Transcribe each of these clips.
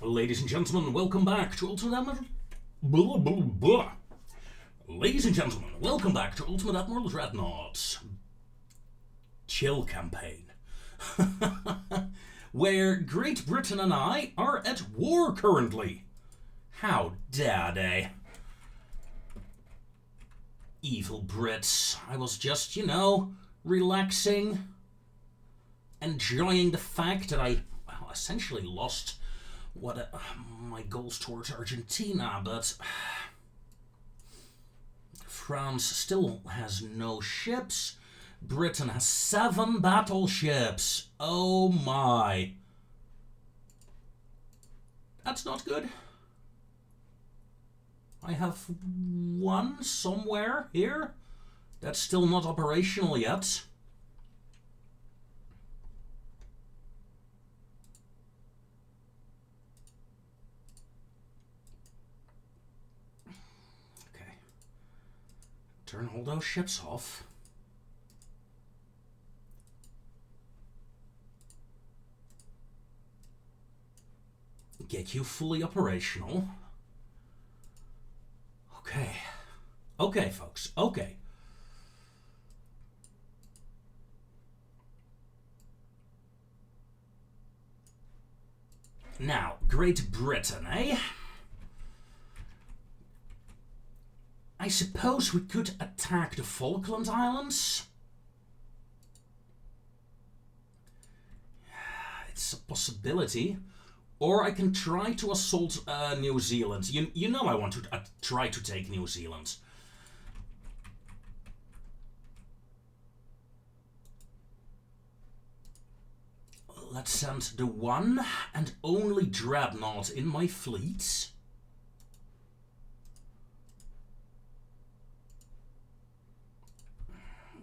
Ladies and gentlemen, welcome back to Ultimate Admiral. Blah, blah, blah. Ladies and gentlemen, welcome back to Ultimate Admiral Dreadnoughts Chill Campaign, where Great Britain and I are at war currently. How dare they? Evil Brits. I was just, relaxing, enjoying the fact that I essentially lost my goals towards Argentina, but France still has no ships. Britain has 7 battleships. Oh my. That's not good. I have 1 somewhere here that's still not operational yet. Turn all those ships off. Get you fully operational. Okay. Okay, folks. Okay. Now, Great Britain, eh? I suppose we could attack the Falkland Islands. It's a possibility. Or I can try to assault New Zealand. You know I want to try to take New Zealand. Let's send the one and only dreadnought in my fleet.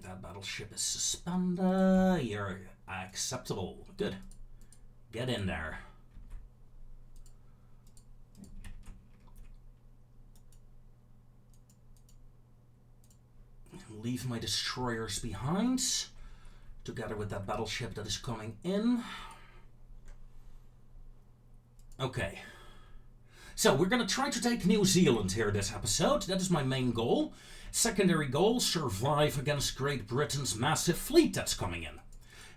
That battleship is suspended. You're acceptable. Good. Get in there. Leave my destroyers behind, together with that battleship that is coming in. Okay. So, we're going to try to take New Zealand here this episode. That is my main goal. Secondary goal, survive against Great Britain's massive fleet that's coming in.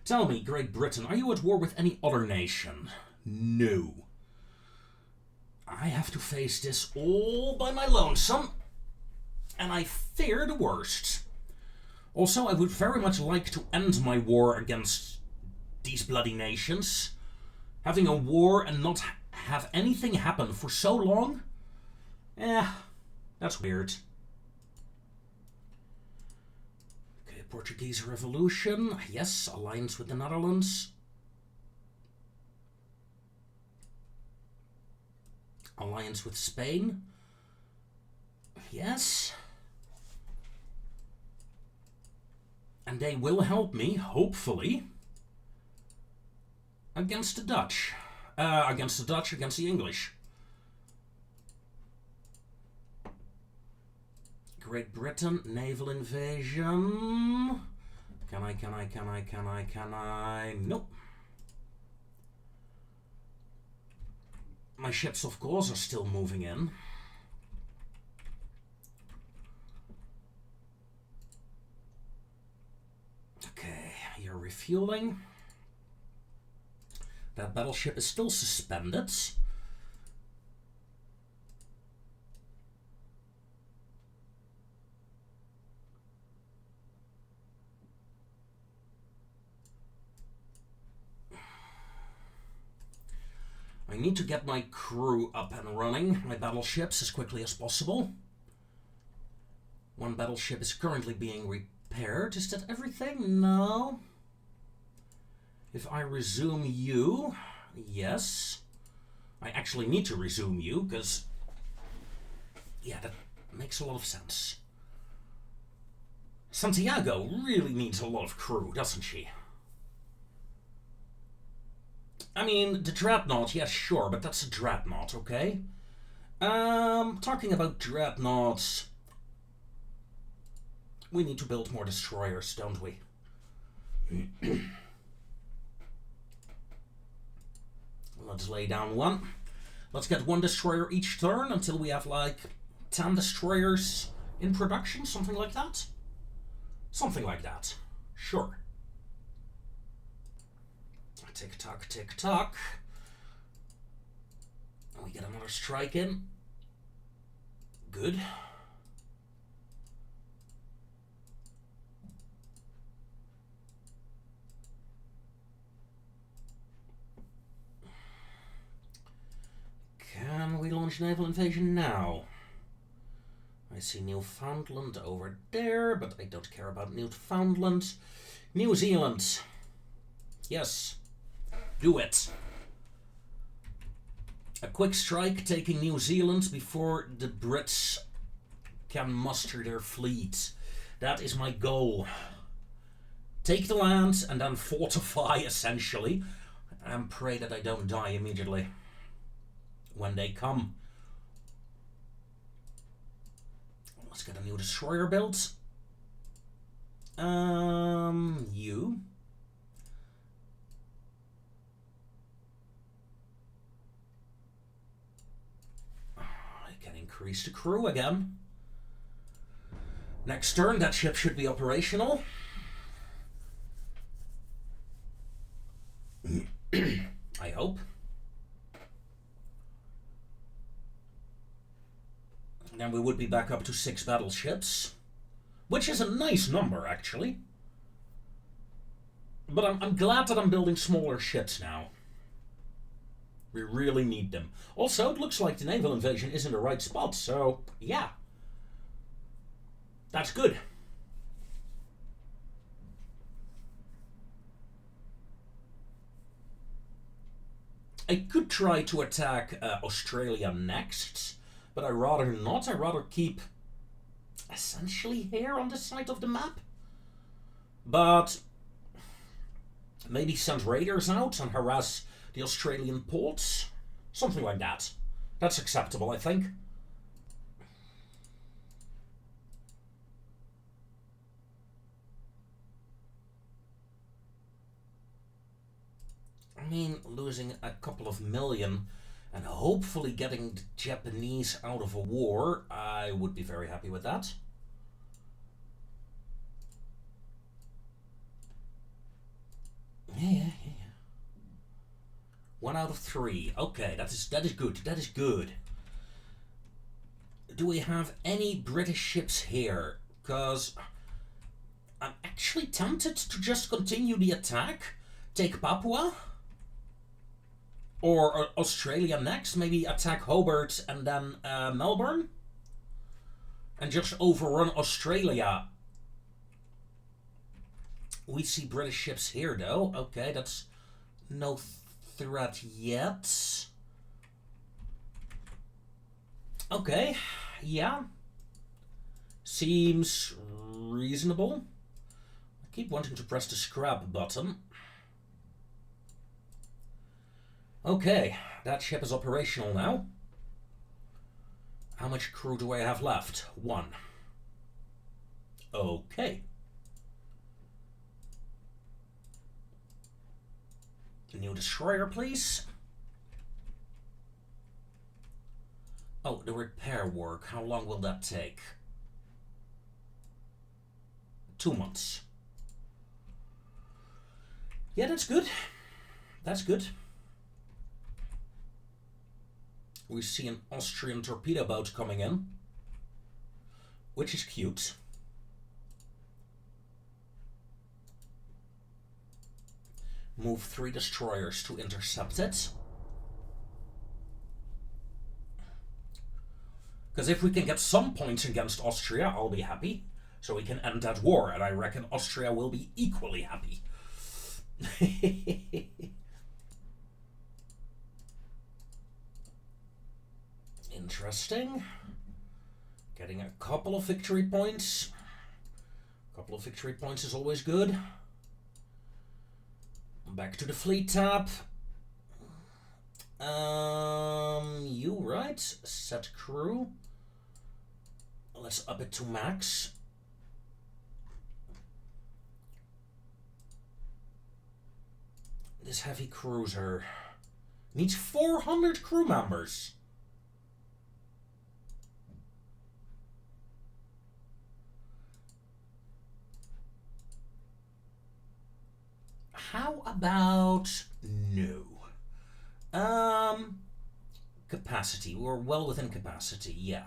Tell me, Great Britain, are you at war with any other nation? No. I have to face this all by my lonesome, and I fear the worst. Also, I would very much like to end my war against these bloody nations. Having a war and not have anything happen for so long? That's weird. Portuguese Revolution, yes, alliance with the Netherlands. Alliance with Spain, yes. And they will help me, hopefully, against the Dutch. Against the English. Great Britain, naval invasion. Can I? Nope. My ships, of course, are still moving in. Okay, you're refueling. That battleship is still suspended. I need to get my crew up and running, my battleships, as quickly as possible. 1 battleship is currently being repaired. Is that everything? No. If I resume you, yes. I actually need to resume you, because, yeah, that makes a lot of sense. Santiago really needs a lot of crew, doesn't she? I mean, the dreadnought, yes, sure, but that's a dreadnought, okay? Talking about dreadnoughts, we need to build more destroyers, don't we? Let's lay down 1. Let's get 1 destroyer each turn until we have like 10 destroyers in production, something like that. Something like that. Sure. Tick tock, tick tock. We get another strike in. Good. Can we launch naval invasion now? I see Newfoundland over there, but I don't care about Newfoundland. New Zealand. Yes. Do it. A quick strike taking New Zealand before the Brits can muster their fleet. That is my goal. Take the land and then fortify, essentially, and pray that I don't die immediately when they come. Let's get a new destroyer built. You. I can increase the crew again. Next turn, that ship should be operational. I hope. And then we would be back up to 6 battleships, which is a nice number, actually. But I'm glad that I'm building smaller ships now. We really need them. Also, it looks like the naval invasion is in the right spot, so yeah. That's good. I could try to attack Australia next, but I'd rather not. I'd rather keep essentially here on this side of the map. But maybe send raiders out and harass the Australian ports. Something like that. That's acceptable, I think. I mean, losing a couple of million and hopefully getting the Japanese out of a war, I would be very happy with that. Yeah. 1 out of 3. Okay, that is good. That is good. Do we have any British ships here? Because I'm actually tempted to just continue the attack, take Papua. Or Australia next, maybe attack Hobart and then Melbourne. And just overrun Australia. We see British ships here though. Okay, that's no threat yet. Okay, yeah. Seems reasonable. I keep wanting to press the scrap button. Okay, that ship is operational now. How much crew do I have left? 1. Okay. New destroyer, please. Oh, the repair work. How long will that take? 2 months. Yeah, that's good. That's good. We see an Austrian torpedo boat coming in, which is cute. Move 3 destroyers to intercept it. Because if we can get some points against Austria, I'll be happy. So we can end that war, and I reckon Austria will be equally happy. Interesting. Getting a couple of victory points. A couple of victory points is always good. Back to the fleet tab. You right? Set crew. Let's up it to max. This heavy cruiser. Needs 400 crew members. How about no? Capacity. We're well within capacity, yeah.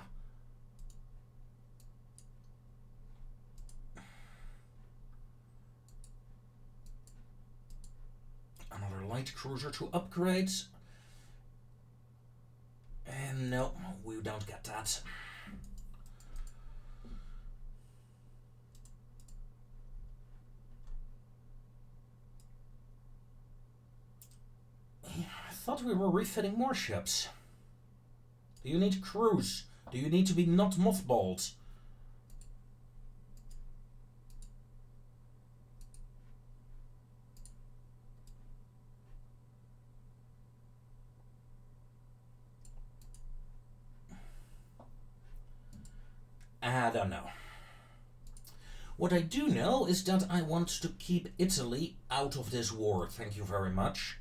Another light cruiser to upgrade. And no, we don't get that. I thought we were refitting more ships. Do you need crews? Do you need to be not mothballed? I don't know. What I do know is that I want to keep Italy out of this war. Thank you very much.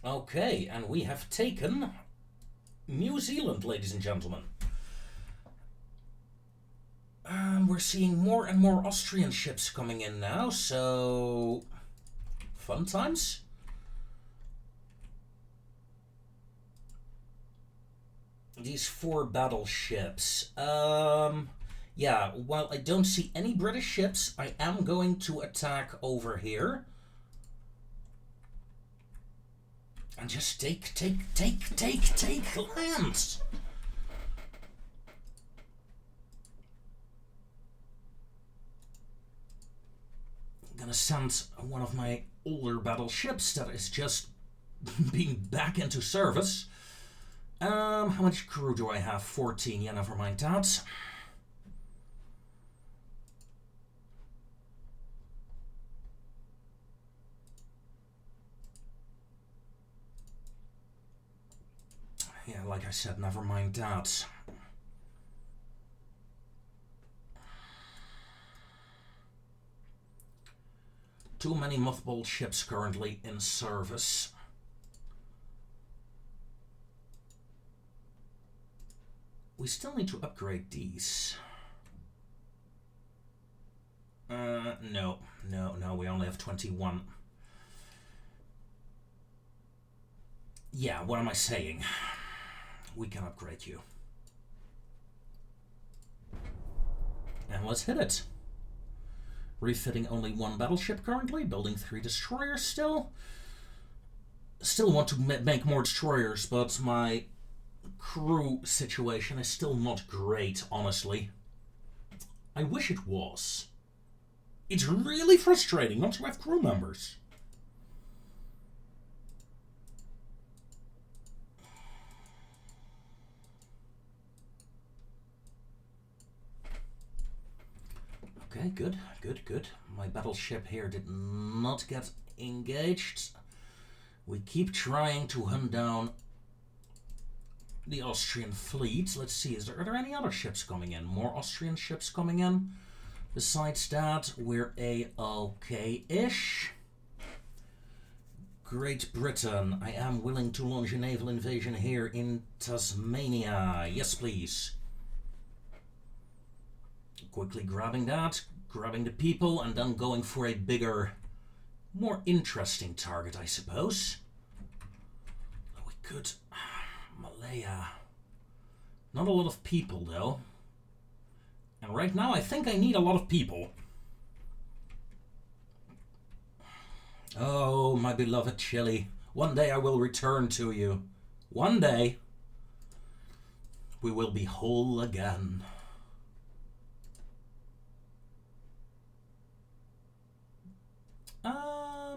Okay, and we have taken New Zealand, ladies and gentlemen. We're seeing more and more Austrian ships coming in now, so fun times. These 4 battleships. Yeah, while I don't see any British ships, I am going to attack over here. And just take land! I'm gonna send one of my older battleships that is just being back into service. How much crew do I have? 14, yeah, never mind that. Yeah, like I said, never mind that. Too many mothballed ships currently in service. We still need to upgrade these. No, we only have 21. Yeah, what am I saying? We can upgrade you. And let's hit it. Refitting only 1 battleship currently, building 3 destroyers still. Still want to make more destroyers, but my crew situation is still not great, honestly. I wish it was. It's really frustrating not to have crew members. Okay, good. My battleship here did not get engaged. We keep trying to hunt down the Austrian fleet. Let's see, are there any other ships coming in? More Austrian ships coming in? Besides that, we're a-okay-ish. Great Britain, I am willing to launch a naval invasion here in Tasmania. Yes, please. Quickly grabbing that, grabbing the people, and then going for a bigger, more interesting target, I suppose. We could... Malaya. Not a lot of people, though. And right now, I think I need a lot of people. Oh, my beloved Chile. One day I will return to you. One day, we will be whole again.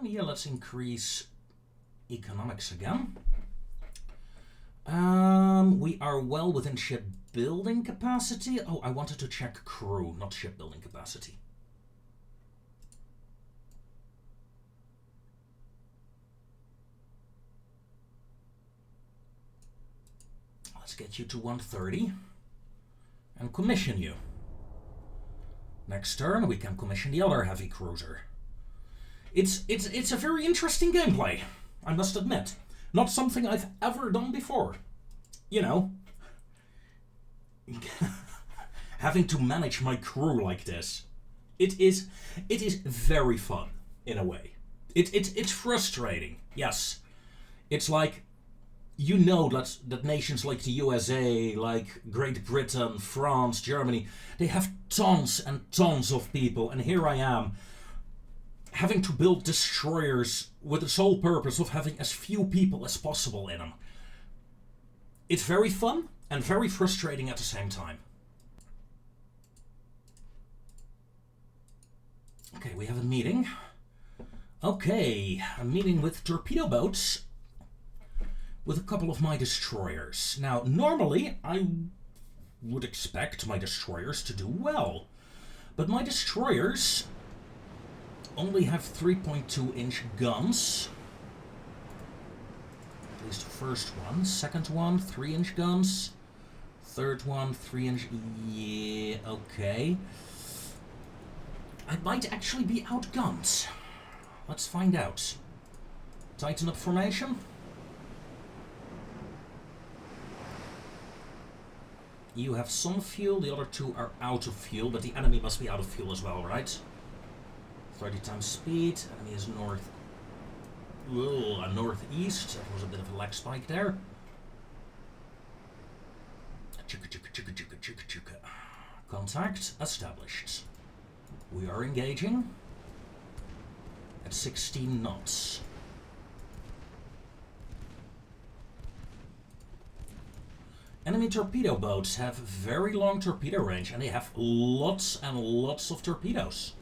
Yeah, let's increase economics again. We are well within shipbuilding capacity. Oh, I wanted to check crew, not shipbuilding capacity. Let's get you to 130 and commission you. Next turn we can commission the other heavy cruiser. It's a very interesting gameplay, I must admit. Not something I've ever done before. You know, having to manage my crew like this. It is very fun in a way. It's frustrating, yes. It's like, you know that nations like the USA, like Great Britain, France, Germany, they have tons and tons of people, and here I am having to build destroyers with the sole purpose of having as few people as possible in them. It's very fun and very frustrating at the same time. Okay, we have a meeting. Okay, a meeting with torpedo boats with a couple of my destroyers. Now, normally I would expect my destroyers to do well, but my destroyers only have 3.2-inch guns. At least the first one. Second one, 3-inch guns. Third one, 3-inch. Yeah, okay. I might actually be outgunned. Let's find out. Tighten up formation. You have some fuel, the other two are out of fuel, but the enemy must be out of fuel as well, right? 30 times speed, enemy is northeast. That was a bit of a lag spike there. Contact established. We are engaging at 16 knots. Enemy torpedo boats have very long torpedo range, and they have lots and lots of torpedoes.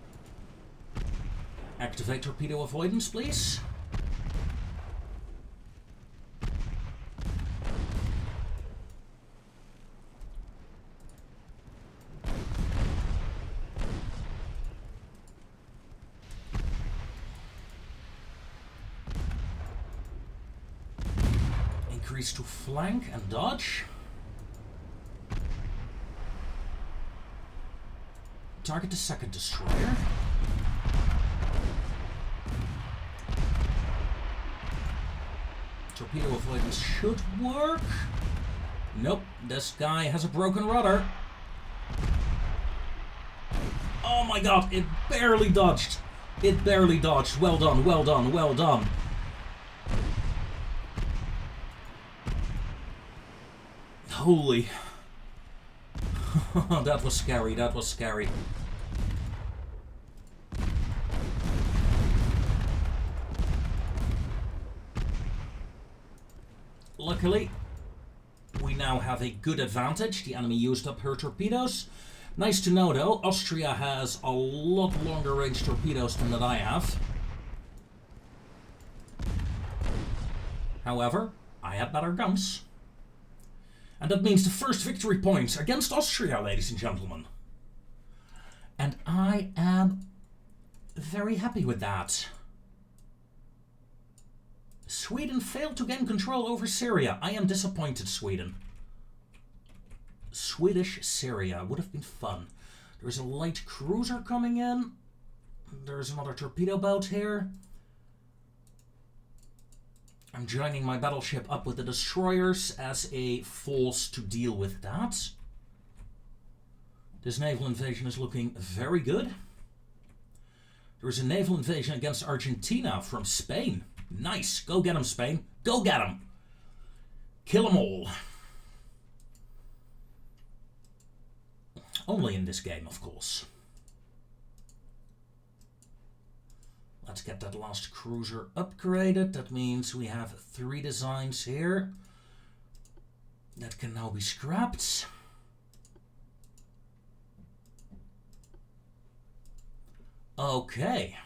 Activate torpedo avoidance, please. Increase to flank and dodge. Target the second destroyer. Torpedo avoidance should work. Nope, this guy has a broken rudder. Oh my god, it barely dodged. It barely dodged. Well done, well done, well done. Holy. That was scary, that was scary. Luckily, we now have a good advantage. The enemy used up her torpedoes. Nice to know though, Austria has a lot longer range torpedoes than that I have. However, I have better guns. And that means the first victory points against Austria, ladies and gentlemen. And I am very happy with that. Sweden failed to gain control over Syria. I am disappointed, Sweden. Swedish Syria would have been fun. There's a light cruiser coming in. There's another torpedo boat here. I'm joining my battleship up with the destroyers as a force to deal with that. This naval invasion is looking very good. There is a naval invasion against Argentina from Spain. Nice. Go get them, Spain. Go get them. Kill them all. Only in this game, of course. Let's get that last cruiser upgraded. That means we have 3 designs here that can now be scrapped. Okay.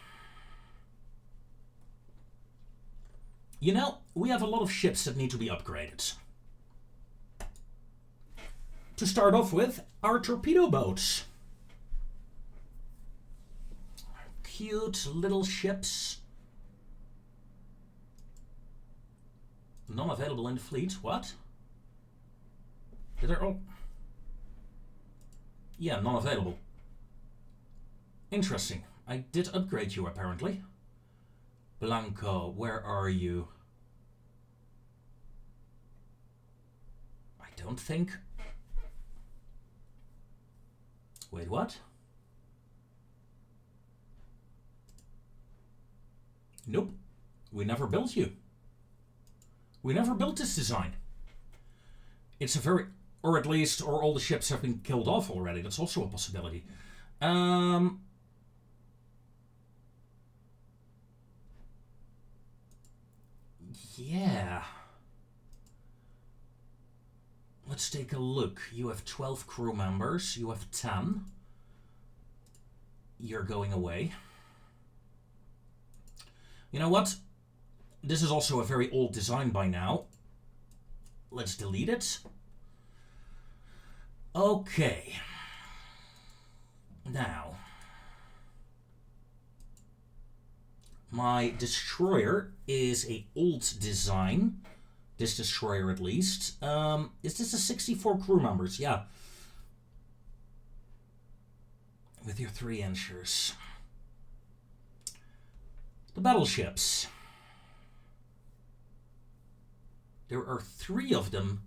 You know, we have a lot of ships that need to be upgraded. To start off with, our torpedo boats. Cute little ships. None available in the fleet. What? Did I... Oh. Yeah, not available. Interesting. I did upgrade you, apparently. Blanco, where are you? I don't think... Wait, what? Nope. We never built you. We never built this design. It's a very... Or at least, or all the ships have been killed off already. That's also a possibility. Yeah. Let's take a look. You have 12 crew members. You have 10. You're going away. You know what? This is also a very old design by now. Let's delete it. Okay. Now. My destroyer is a old design. This destroyer at least. Is this a 64 crew members? Yeah. With your 3-inchers. The battleships. There are 3 of them.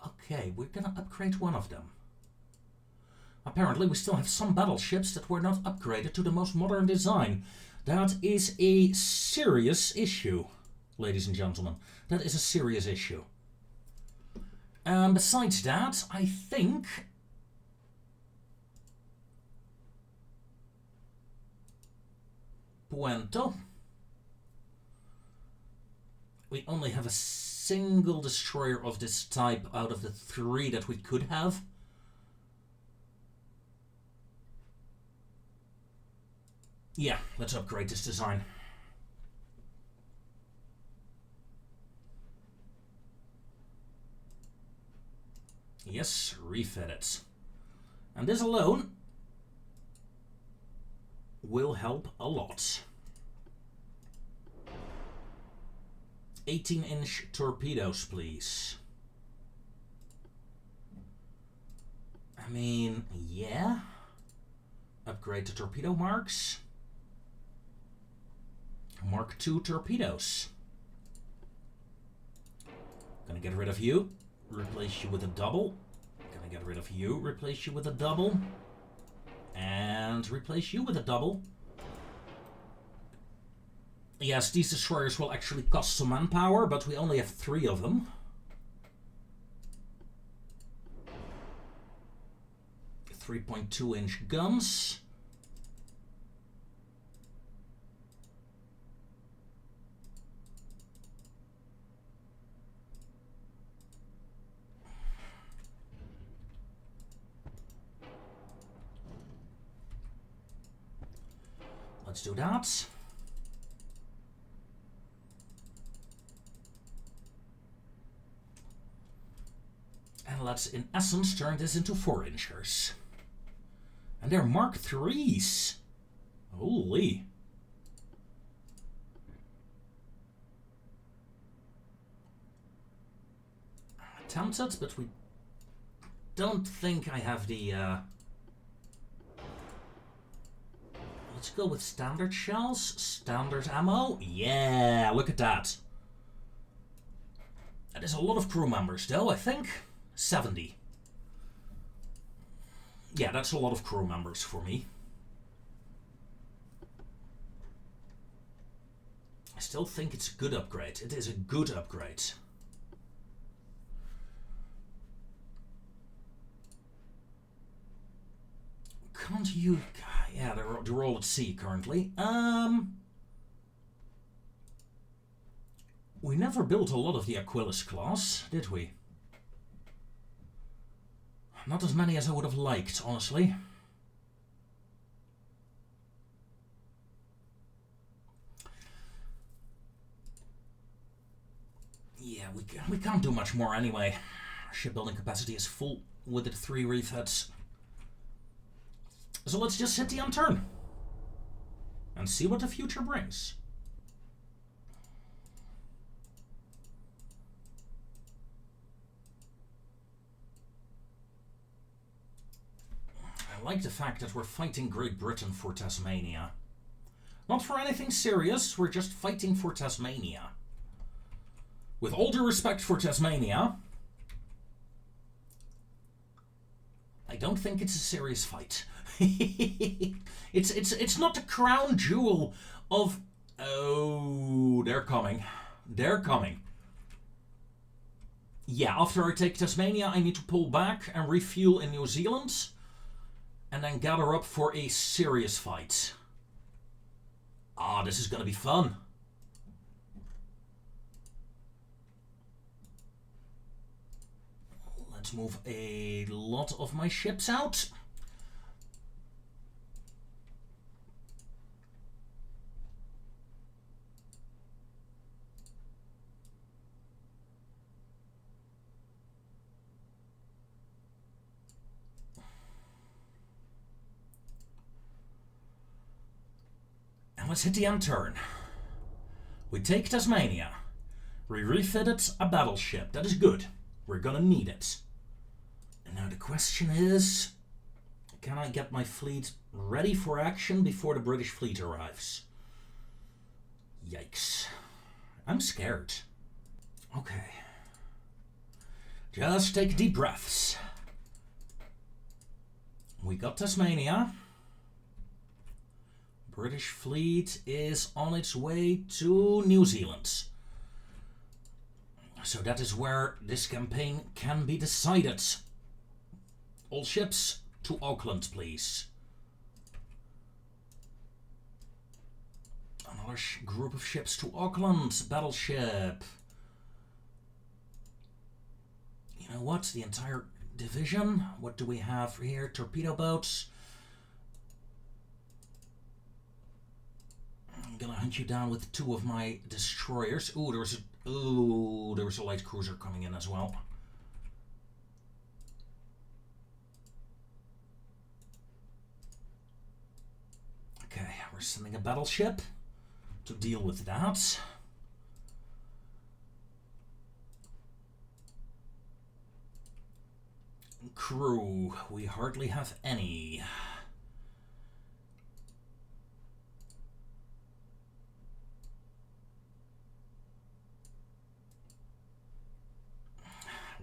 Okay, we're gonna upgrade one of them. Apparently we still have some battleships that were not upgraded to the most modern design. That is a serious issue, ladies and gentlemen. That is a serious issue. Besides that, I think... Puento. We only have a single destroyer of this type out of the 3 that we could have. Yeah, let's upgrade this design. Yes, refit it. And this alone will help a lot. 18-inch torpedoes, please. I mean, yeah. Upgrade the torpedo marks. Mark II torpedoes. Gonna get rid of you. Replace you with a double. Gonna get rid of you. Replace you with a double. And replace you with a double. Yes, these destroyers will actually cost some manpower, but we only have 3 of them. .2-inch guns. Let's do that. And let's, in essence, turn this into 4-inchers. And they're Mark IIIs. Holy. Tempted, but we don't think I have the... Let's go with standard shells, standard ammo. Yeah, look at that. That is a lot of crew members, though, I think. 70. Yeah, that's a lot of crew members for me. I still think it's a good upgrade. It is a good upgrade. Can't you... Yeah, they're all at sea currently. We never built a lot of the Aquilus class, did we? Not as many as I would have liked, honestly. Yeah, we can't do much more anyway. Our shipbuilding capacity is full with the 3 refits. So let's just hit the end turn and see what the future brings. I like the fact that we're fighting Great Britain for Tasmania. Not for anything serious, we're just fighting for Tasmania. With all due respect for Tasmania, I don't think it's a serious fight. It's not the crown jewel of... Oh, they're coming. They're coming. Yeah, after I take Tasmania, I need to pull back and refuel in New Zealand. And then gather up for a serious fight. Ah, this is gonna be fun. Let's move a lot of my ships out. And let's hit the end turn. We take Tasmania. We refitted a battleship. That is good. We're gonna need it. And now the question is, can I get my fleet ready for action before the British fleet arrives? Yikes. I'm scared. Okay. Just take deep breaths. We got Tasmania. British fleet is on its way to New Zealand. So that is where this campaign can be decided. All ships to Auckland, please. Another group of ships to Auckland. Battleship. You know what? The entire division. What do we have here? Torpedo boats. I'm gonna hunt you down with 2 of my destroyers. Ooh, there was a light cruiser coming in as well. Okay, we're sending a battleship to deal with that. Crew, we hardly have any.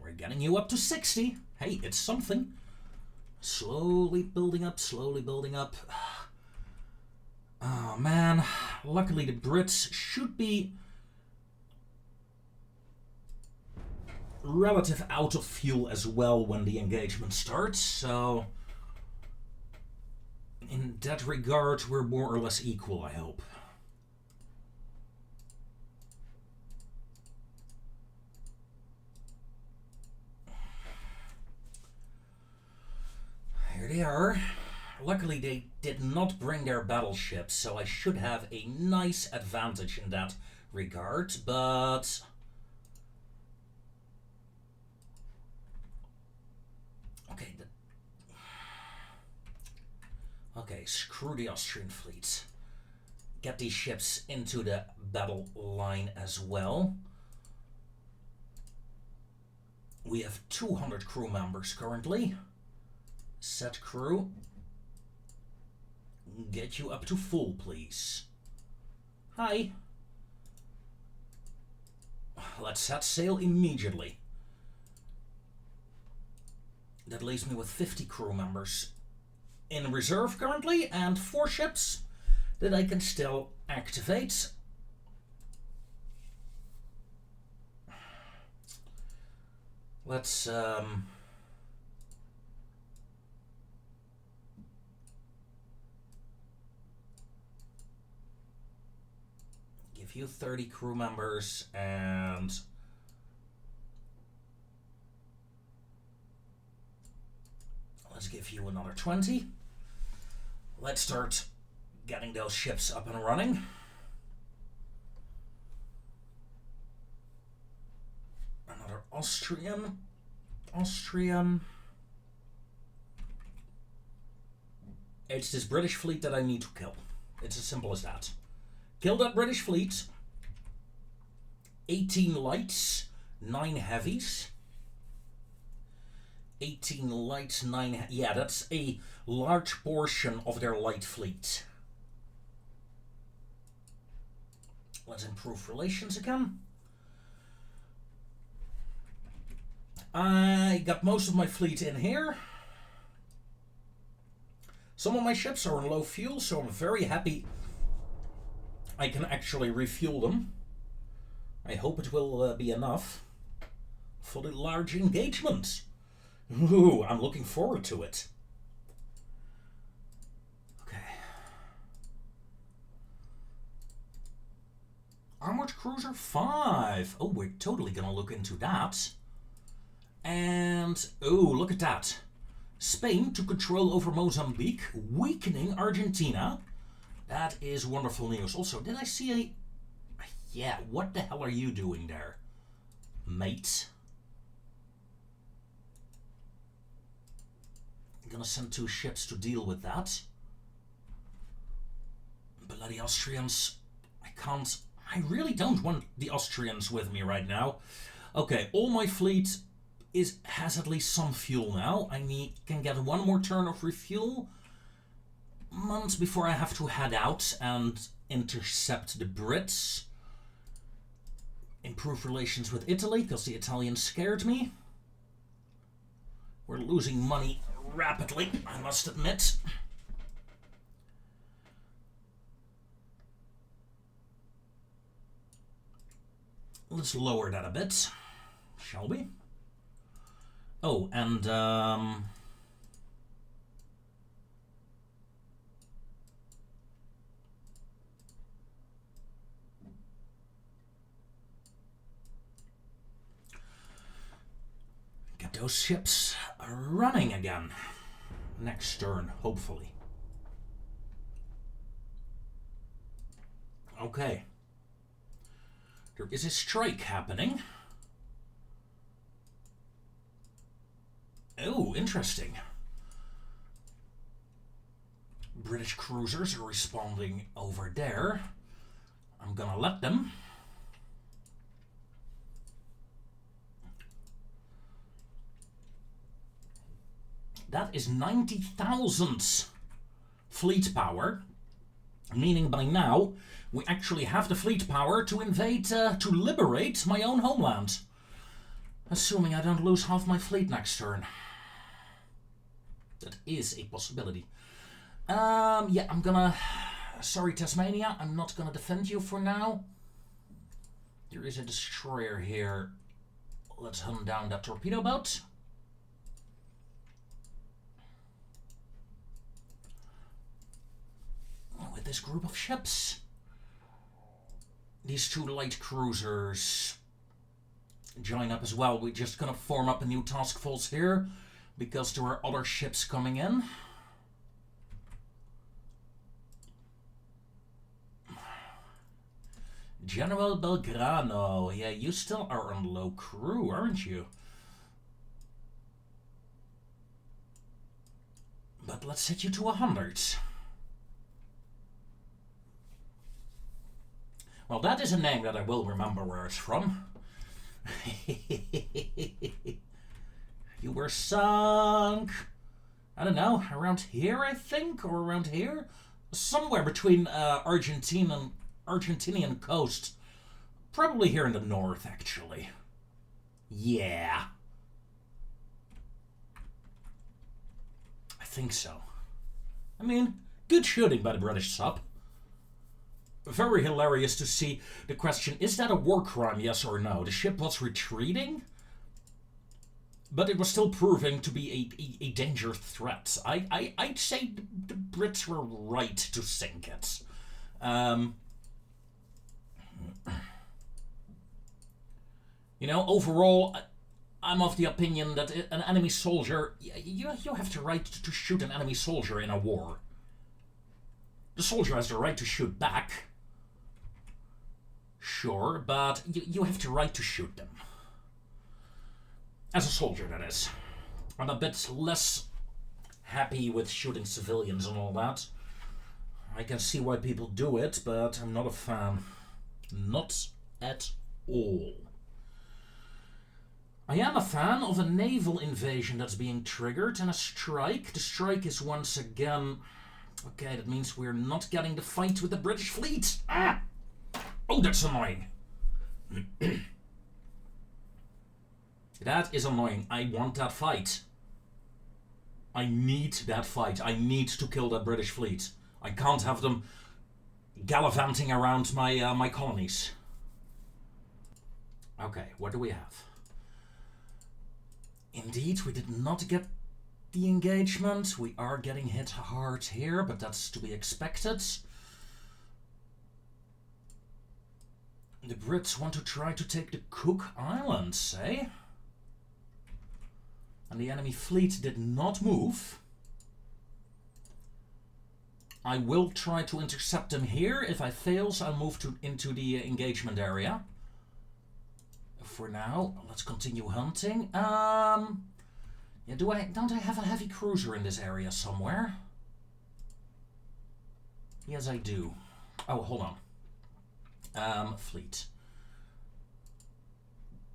We're getting you up to 60. Hey, it's something. Slowly building up, slowly building up. Oh man, luckily the Brits should be relative out of fuel as well when the engagement starts, so in that regard we're more or less equal, I hope. Here they are. Luckily they did not bring their battleships, so I should have a nice advantage in that regard, but okay, screw the Austrian fleet. Get these ships into the battle line as well. We have 200 crew members currently. Set crew. Get you up to full, please. Hi. Let's set sail immediately. That leaves me with 50 crew members in reserve currently, and 4 ships that I can still activate. Let's give you 30 crew members, and let's give you another 20. Let's start getting those ships up and running. Another Austrian. It's this British fleet that I need to kill. It's as simple as that. Kill that British fleet. 18 lights, 9 heavies. 18 light, 9... Yeah, that's a large portion of their light fleet. Let's improve relations again. I got most of my fleet in here. Some of my ships are on low fuel, so I'm very happy I can actually refuel them. I hope it will be enough for the large engagement. Ooh, I'm looking forward to it. Okay. Armored Cruiser 5. Oh, we're totally gonna look into that. And, oh, look at that. Spain to control over Mozambique, weakening Argentina. That is wonderful news. Also, did I see a... Yeah, what the hell are you doing there, mate? I'm gonna send 2 ships to deal with that. Bloody Austrians. I really don't want the Austrians with me right now. Okay, all my fleet has at least some fuel now. I can get 1 more turn of refuel months before I have to head out and intercept the Brits. Improve relations with Italy, because the Italians scared me. We're losing money rapidly, I must admit. Let's lower that a bit, shall we? Oh, and get those ships running again. Next turn, hopefully. Okay. There is a strike happening. Oh, interesting. British cruisers are responding over there. I'm gonna let them. That is 90,000 fleet power, meaning by now we actually have the fleet power to invade, to liberate my own homeland. Assuming I don't lose half my fleet next turn. That is a possibility. Yeah, I'm gonna... Sorry, Tasmania, I'm not gonna defend you for now. There is a destroyer here. Let's hunt down that torpedo boat. With this group of ships. These 2 light cruisers join up as well. We're just gonna form up a new task force here because there are other ships coming in. General Belgrano. Yeah, you still are on low crew, aren't you? But let's set you to 100. Well, that is a name that I will remember where it's from. You were sunk, I don't know, around here, I think, or around here? Somewhere between Argentinian coast. Probably here in the north, actually. Yeah. I think so. I mean, good shooting by the British sub. Very hilarious to see the question, is that a war crime, yes or no? The ship was retreating, but it was still proving to be a danger threat. I'd say the Brits were right to sink it. You know, overall, I'm of the opinion that an enemy soldier, you have the right to shoot an enemy soldier in a war. The soldier has the right to shoot back. Sure, but you have the right to shoot them. As a soldier, that is. I'm a bit less happy with shooting civilians and all that. I can see why people do it, but I'm not a fan. Not at all. I am a fan of a naval invasion that's being triggered and a strike. The strike is once again... Okay, that means we're not getting the fight with the British fleet. Ah! Oh, that's annoying. That is annoying. I want that fight. I need that fight. I need to kill that British fleet. I can't have them gallivanting around my colonies. Okay, what do we have? Indeed, we did not get the engagement. We are getting hit hard here, but that's to be expected. The Brits want to try to take the Cook Islands, eh? And the enemy fleet did not move. I will try to intercept them here. If I fails, I'll move into the engagement area. For now, let's continue hunting. Yeah, don't I have a heavy cruiser in this area somewhere? Yes, I do. Oh, hold on. Fleet.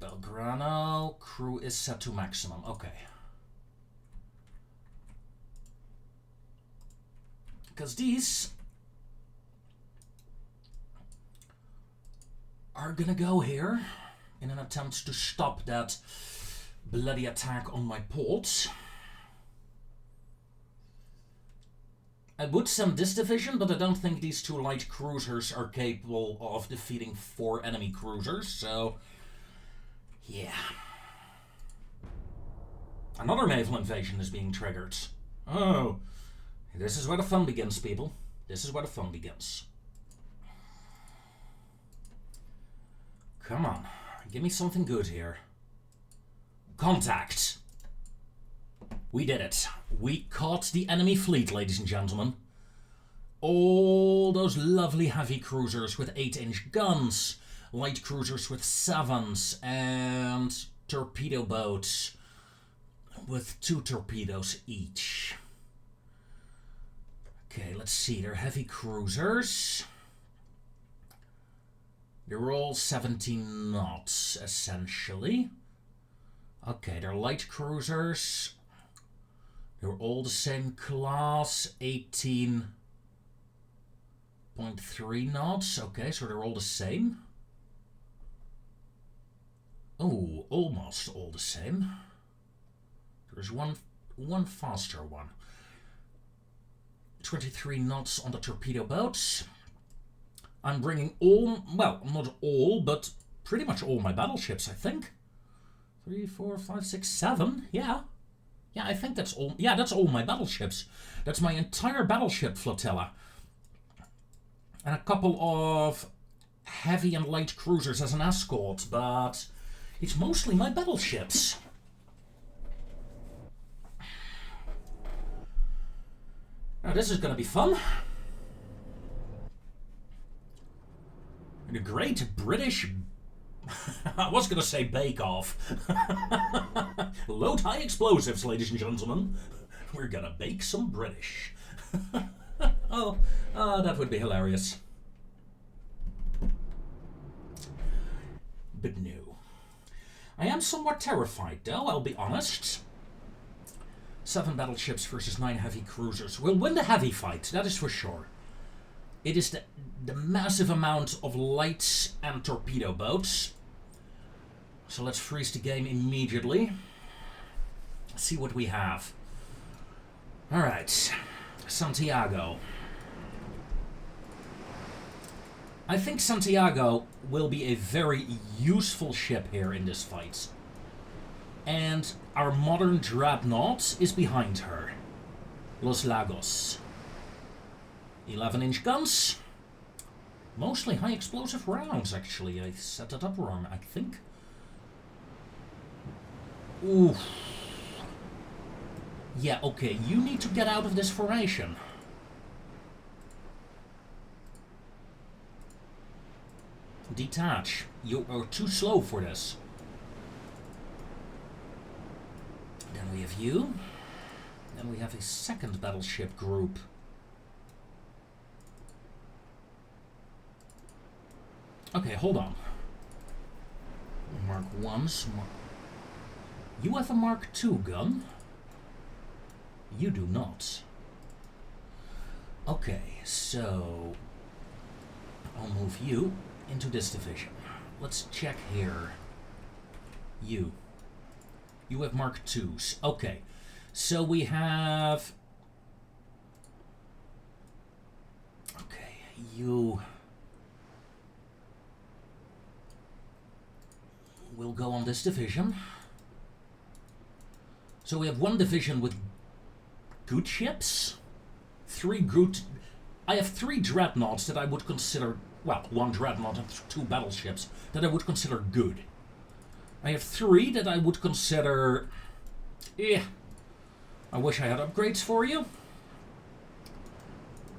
Belgrano, crew is set to maximum. Okay. Because these are gonna go here in an attempt to stop that bloody attack on my ports. I would send this division, but I don't think these two light cruisers are capable of defeating 4 enemy cruisers, so... yeah. Another naval invasion is being triggered. Oh, this is where the fun begins, people. This is where the fun begins. Come on, give me something good here. Contact! We did it. We caught the enemy fleet, ladies and gentlemen. All those lovely heavy cruisers with 8-inch guns, light cruisers with 7s, and torpedo boats with 2 torpedoes each. Okay, let's see. They're heavy cruisers. They're all 17 knots, essentially. Okay, they're light cruisers. They're all the same class, 18.3 knots. Okay, so they're all the same. Oh, almost all the same. There's one faster one. 23 knots on the torpedo boats. I'm bringing all, well, not all, but pretty much all my battleships, I think. 3, 4, 5, 6, 7, yeah. Yeah, I think that's all, yeah, that's all my battleships. That's my entire battleship flotilla. And a couple of heavy and light cruisers as an escort, but it's mostly my battleships. Now this is going to be fun. The Great British... I was going to say bake-off. Load high explosives, ladies and gentlemen. We're going to bake some British. Oh, that would be hilarious. But no. I am somewhat terrified, though, I'll be honest. 7 battleships versus 9 heavy cruisers. We'll win the heavy fight, that is for sure. It is the massive amount of lights and torpedo boats. So let's freeze the game immediately. See what we have. Alright. Santiago. I think Santiago will be a very useful ship here in this fight. And our modern dreadnought is behind her. Los Lagos. 11-inch guns. Mostly high explosive rounds, actually. I set that up wrong, I think. Oof. Yeah, okay, you need to get out of this formation. Detach. You are too slow for this. Then we have you. Then we have a second battleship group. Okay, hold on. Mark 1s. You have a Mark II gun. You do not. Okay, so I'll move you into this division. Let's check here. You have Mark IIs. Okay, so we have... Okay, you will go on this division. So we have one division with good ships. I have 3 dreadnoughts that I would consider... Well, 1 dreadnought and 2 battleships that I would consider good. I have 3 that I would consider... Yeah. I wish I had upgrades for you.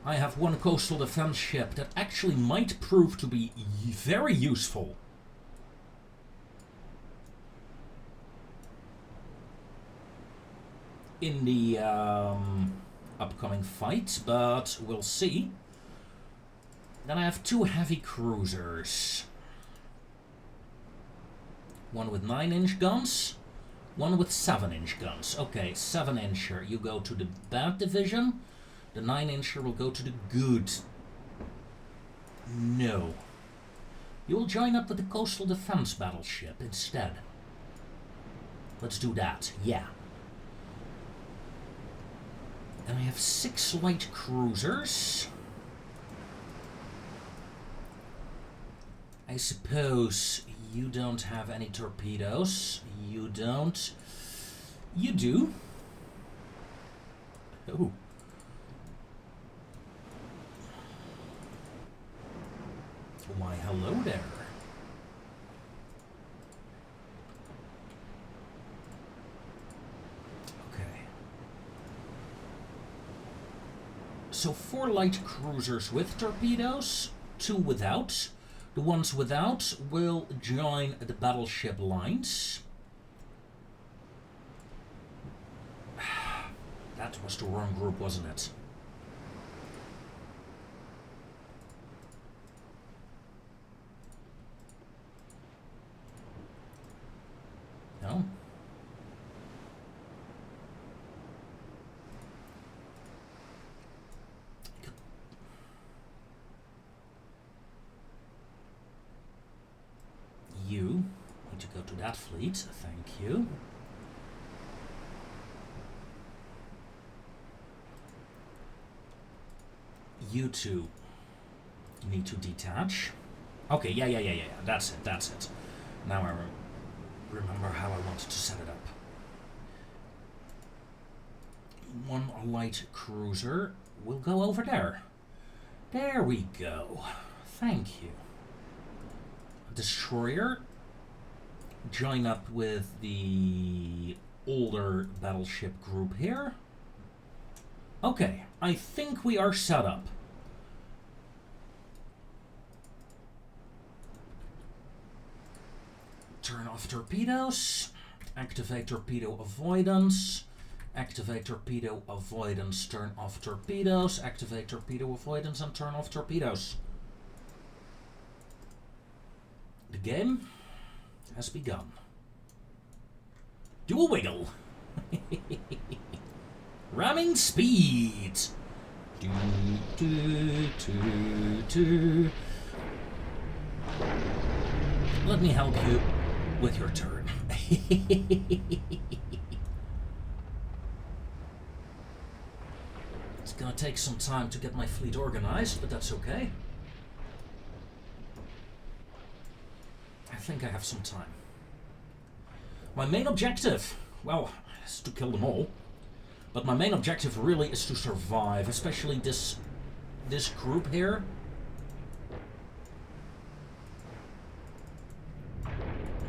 I have 1 coastal defense ship that actually might prove to be very useful. In the upcoming fight, but we'll see. Then I have 2 heavy cruisers. 1 with 9-inch guns, 1 with 7-inch guns. Okay, 7-incher, you go to the bad division. The 9-incher will go to the good. No. You will join up with the coastal defense battleship instead. Let's do that, yeah. And I have 6 light cruisers. I suppose you don't have any torpedoes. You don't. You do. Oh. Why, hello there. So 4 light cruisers with torpedoes, 2 without. The ones without will join the battleship lines. That was the wrong group, wasn't it? No? You need to go to that fleet, thank you. You two need to detach. Okay, yeah, that's it. Now I remember how I wanted to set it up. 1 light cruiser will go over there. There we go. Thank you. Destroyer, join up with the older battleship group here. Okay, I think we are set up. Turn off torpedoes, activate torpedo avoidance, activate torpedo avoidance, turn off torpedoes, activate torpedo avoidance and turn off torpedoes. The game has begun. Do a wiggle. Ramming speed. Do, do, do, do. Let me help you with your turn. It's gonna take some time to get my fleet organized, but that's okay. I think I have some time. My main objective, well, is to kill them all. But my main objective really is to survive, especially this group here.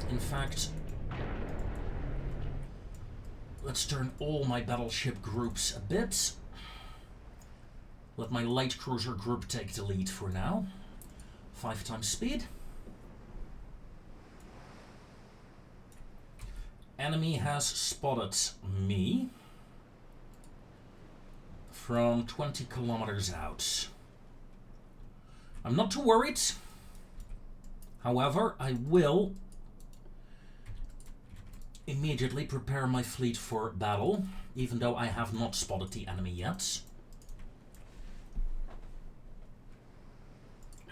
In fact, let's turn all my battleship groups a bit. Let my light cruiser group take the lead for now. 5 times speed. Enemy has spotted me from 20 kilometers out. I'm not too worried. However, I will immediately prepare my fleet for battle, even though I have not spotted the enemy yet.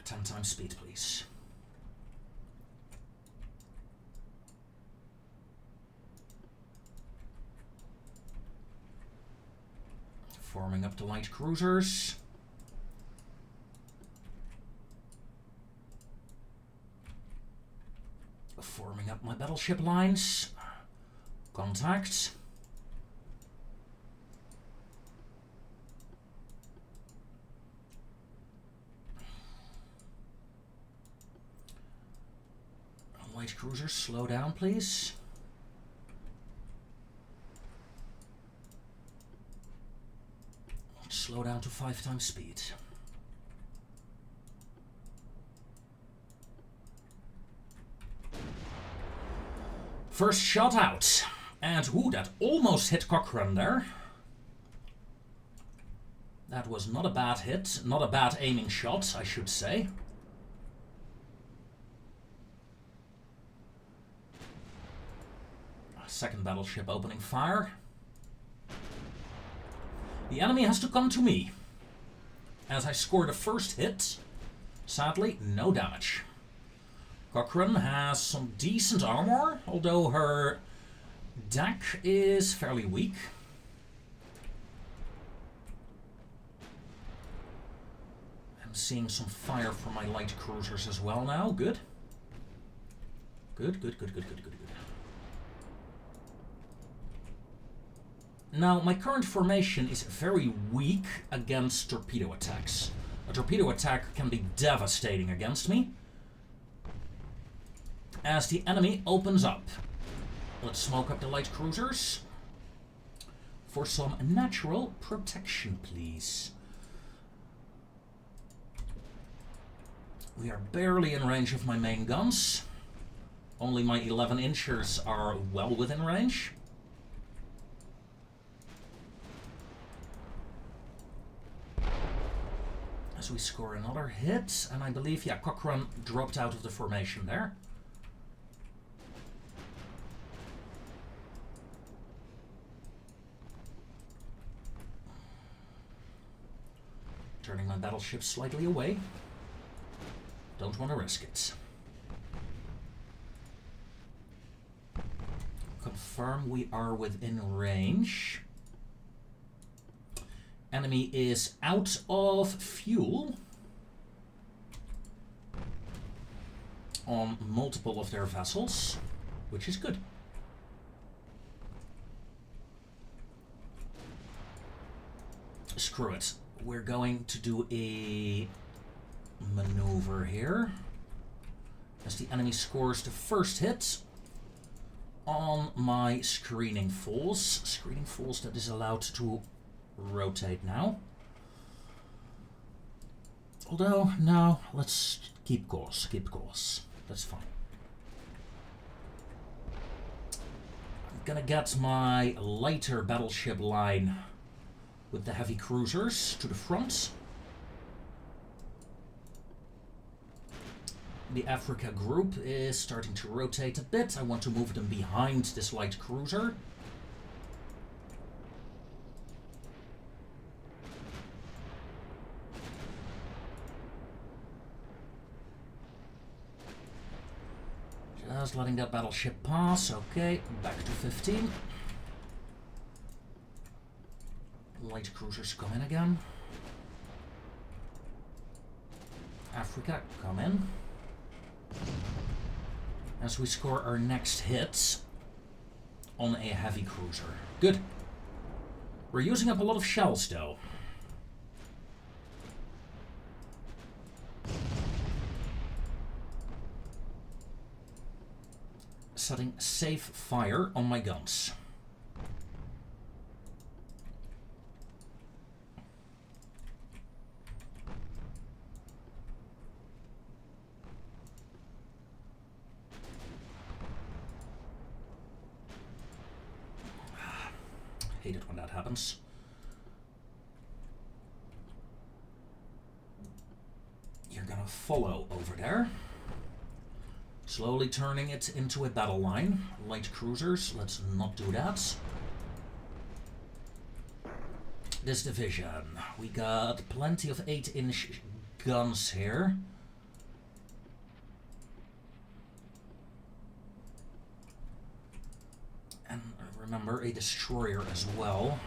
10 times speed, please. Forming up the light cruisers. Forming up my battleship lines. Contact. Light cruisers, slow down, please. Slow down to 5 times speed. First shot out. And ooh, that almost hit Cochrane there. That was not a bad hit, not a bad aiming shot, I should say. Second battleship opening fire. The enemy has to come to me. As I score the first hit, sadly, no damage. Cochrane has some decent armor, although her deck is fairly weak. I'm seeing some fire from my light cruisers as well now. Good. Good, good, good, good, good, good, good. Now, my current formation is very weak against torpedo attacks. A torpedo attack can be devastating against me. As the enemy opens up. Let's smoke up the light cruisers. For some natural protection, please. We are barely in range of my main guns. Only my 11-inchers are well within range. As we score another hit, and I believe, yeah, Cochrane dropped out of the formation there. Turning my battleship slightly away. Don't want to risk it. Confirm we are within range. Enemy is out of fuel on multiple of their vessels, which is good. Screw it. We're going to do a maneuver here as the enemy scores the first hit on my screening falls. Screening falls that is allowed to rotate now. Although, no, let's keep course, That's fine. I'm gonna get my lighter battleship line with the heavy cruisers to the front. The Africa group is starting to rotate a bit. I want to move them behind this light cruiser. Just letting that battleship pass. Okay, back to 15. Light cruisers come in again. Africa, come in. As we score our next hit on a heavy cruiser. Good. We're using up a lot of shells though. Setting safe fire on my guns. Hate it when that happens. You're gonna follow over there. Slowly turning it into a battle line. Light cruisers, let's not do that. This division, we got plenty of 8-inch guns here. And remember, a destroyer as well.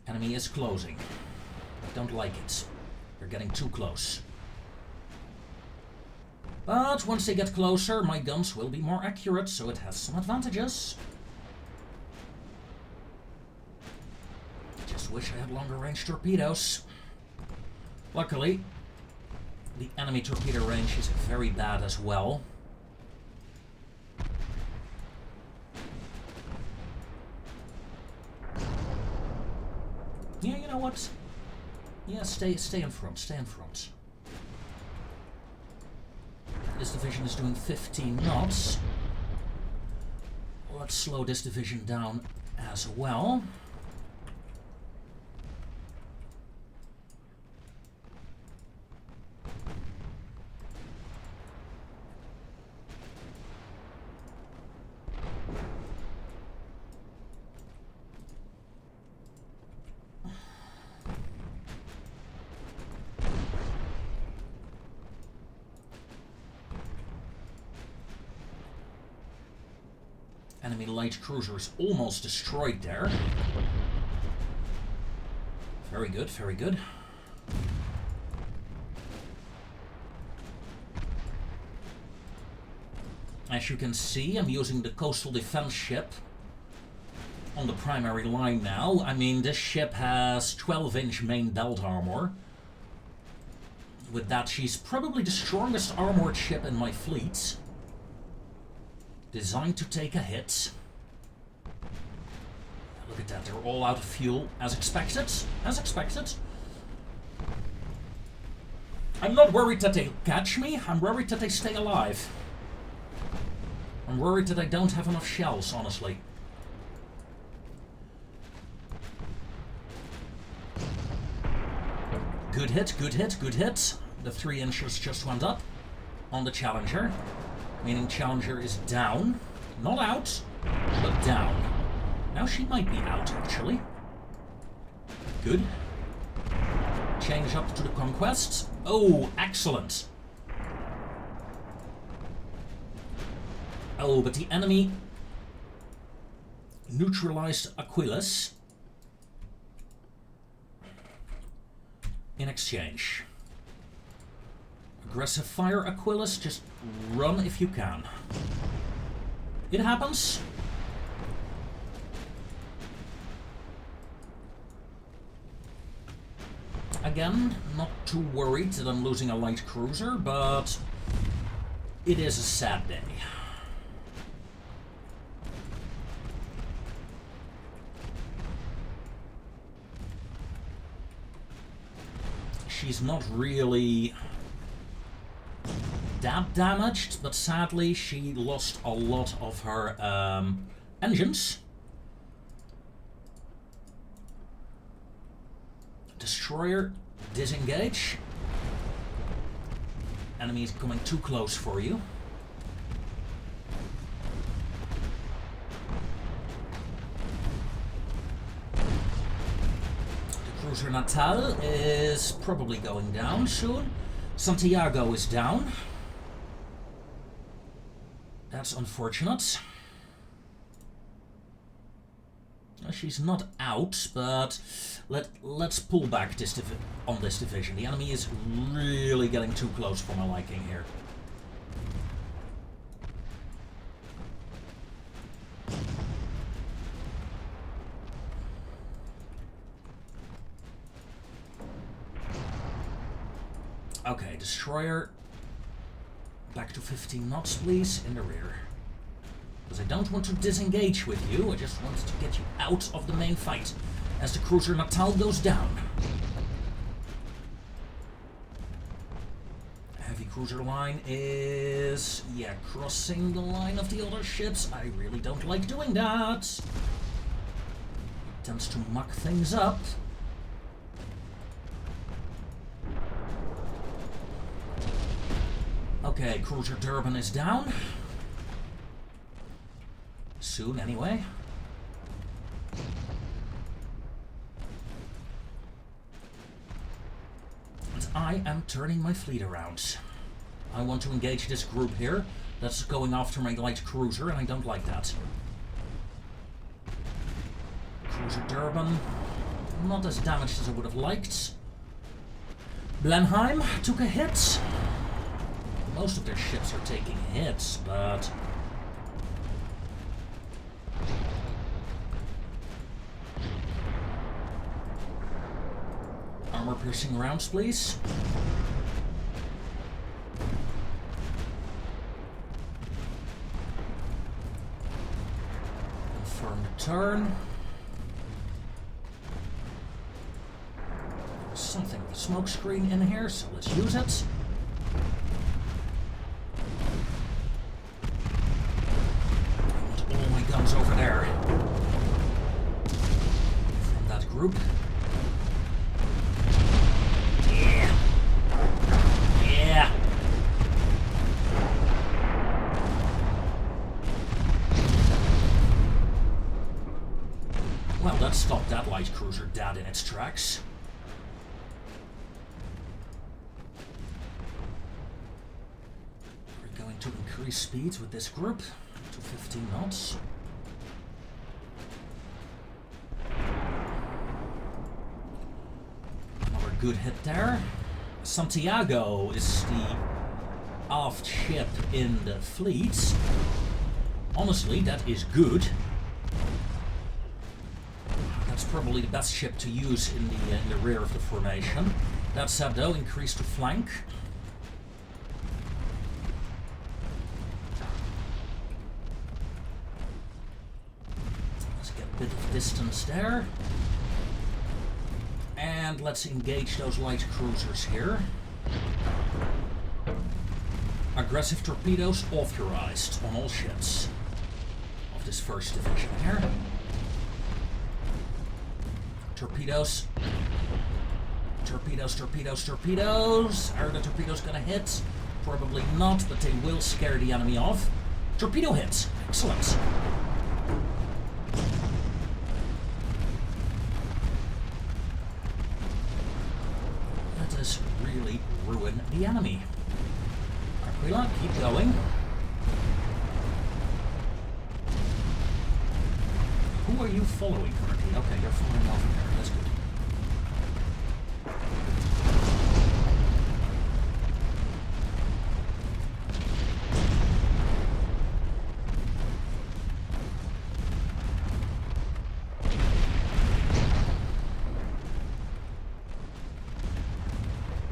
Enemy is closing. I don't like it. They're getting too close. But once they get closer, my guns will be more accurate, so it has some advantages. Just wish I had longer range torpedoes. Luckily, the enemy torpedo range is very bad as well. Yeah, you know what? Yeah, stay in front, stay in front. This division is doing 15 knots. Let's slow this division down as well. Enemy light cruiser is almost destroyed there. Very good, very good. As you can see, I'm using the coastal defense ship on the primary line now. I mean, this ship has 12-inch main belt armor. With that, she's probably the strongest armored ship in my fleet. Designed to take a hit. Look at that, they're all out of fuel, as expected. As expected. I'm not worried that they catch me, I'm worried that they stay alive. I'm worried that I don't have enough shells, honestly. Good hit, good hit, good hit. The 3 inches just went up on the Challenger. Meaning Challenger is down. Not out, but down. Now she might be out, actually. Good. Change up to the Conquest. Oh, excellent. Oh, but the enemy neutralized Aquilus in exchange. Aggressive fire, Aquilus, just run if you can. It happens. Again, not too worried that I'm losing a light cruiser, but it is a sad day. She's not really that damaged, but sadly she lost a lot of her engines. Destroyer, disengage. Enemy is coming too close for you. The cruiser Natal is probably going down soon. Santiago is down. That's unfortunate. She's not out, but let's pull back on this division. The enemy is really getting too close for my liking here. Okay, destroyer. Back to 15 knots, please, in the rear. Because I don't want to disengage with you, I just want to get you out of the main fight as the cruiser Natal goes down. Heavy cruiser line is, yeah, crossing the line of the other ships. I really don't like doing that. tends to muck things up. Okay, cruiser Durban is down. Soon, anyway. And I am turning my fleet around. I want to engage this group here that's going after my light cruiser, and I don't like that. Cruiser Durban, not as damaged as I would have liked. Blenheim took a hit. Most of their ships are taking hits, but... Armor-piercing rounds, please. Confirm the turn. There's something with a smoke screen in here, so let's use it. All my guns over there. From that group. Well, that stopped that light cruiser dead in its tracks. We're going to increase speeds with this group to 15 knots. Another good hit there. Santiago is the aft ship in the fleet. Honestly, that is good. That's probably the best ship to use in the rear of the formation. That said though, increase to flank. Let's get a bit of distance there. And let's engage those light cruisers here. Aggressive torpedoes authorized on all ships of this first division here. Torpedoes. Torpedoes, torpedoes, torpedoes. Are the torpedoes gonna hit? Probably not, but they will scare the enemy off. Torpedo hits. Excellent. Let us really ruin the enemy. Aquila, keep going. Who are you following currently? Okay, you're following over there. That's good.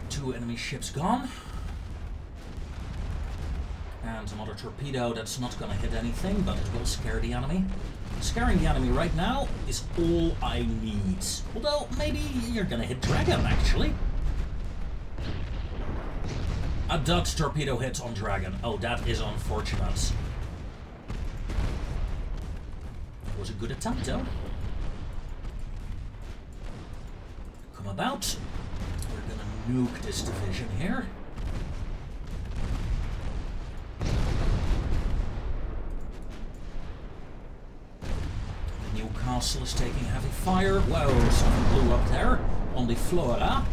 Two enemy ships gone. And another torpedo that's not going to hit anything, but it will scare the enemy. Scaring the enemy right now is all I need. Although, maybe you're going to hit Dragon, actually. A Dutch torpedo hit on Dragon. Oh, that is unfortunate. It was a good attempt, though. Come about. We're going to nuke this division here. Castle is taking heavy fire. Whoa, something blew up there on the Flora.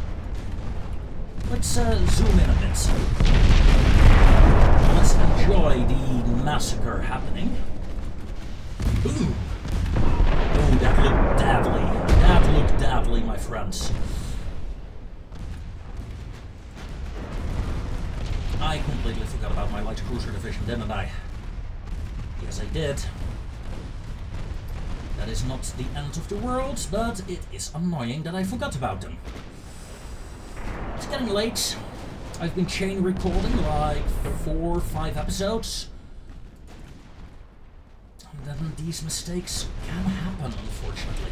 Let's zoom in a bit. Let's enjoy the massacre happening. Boom! Oh, that looked deadly. That looked deadly, my friends. I completely forgot about my light cruiser division, didn't I? Yes, I did. That is not the end of the world, but it is annoying that I forgot about them. It's getting late. I've been chain recording like 4 or 5 episodes. And then these mistakes can happen, unfortunately.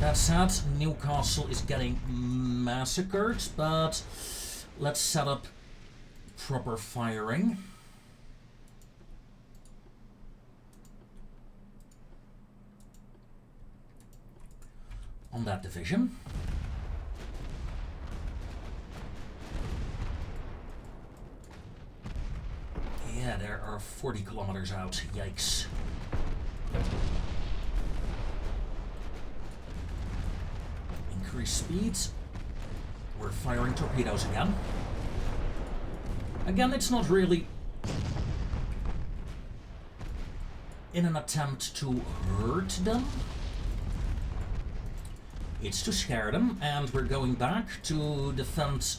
That said, Newcastle is getting massacred, but let's set up proper firing. on that division. Yeah, they are 40 kilometers out. Yikes. Increase speeds. We're firing torpedoes again. Again, it's not really in an attempt to hurt them. It's to scare them, and we're going back to defend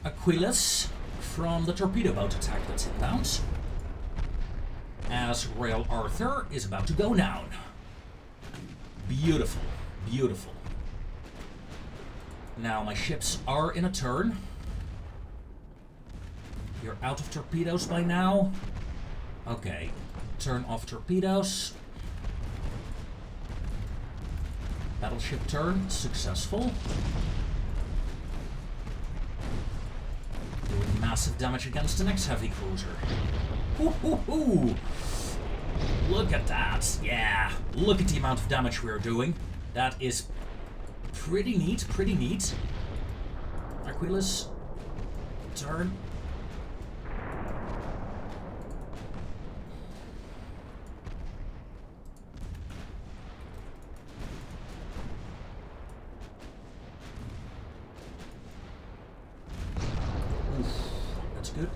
Aquilus from the torpedo boat attack that's inbound, as Royal Arthur is about to go down. Beautiful, beautiful. Now my ships are in a turn. You're out of torpedoes by now. Okay, turn off torpedoes. Battleship turn, successful. Doing massive damage against the next heavy cruiser. Woo-hoo-hoo! Look at that, yeah. Look at the amount of damage we're doing. That is pretty neat, pretty neat. Aquilus, turn.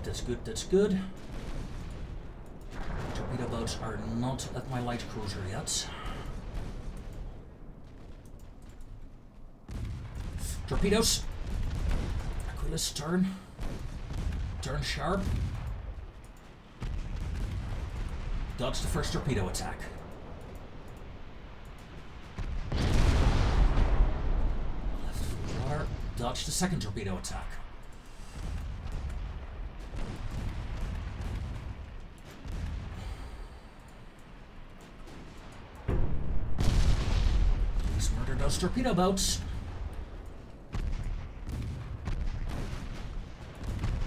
That's good, that's good. Torpedo boats are not at my light cruiser yet. Torpedoes! Aquilus, turn. Turn sharp. Dodge the first torpedo attack. Left foot rudder. Dodge the second torpedo attack. Those torpedo boats.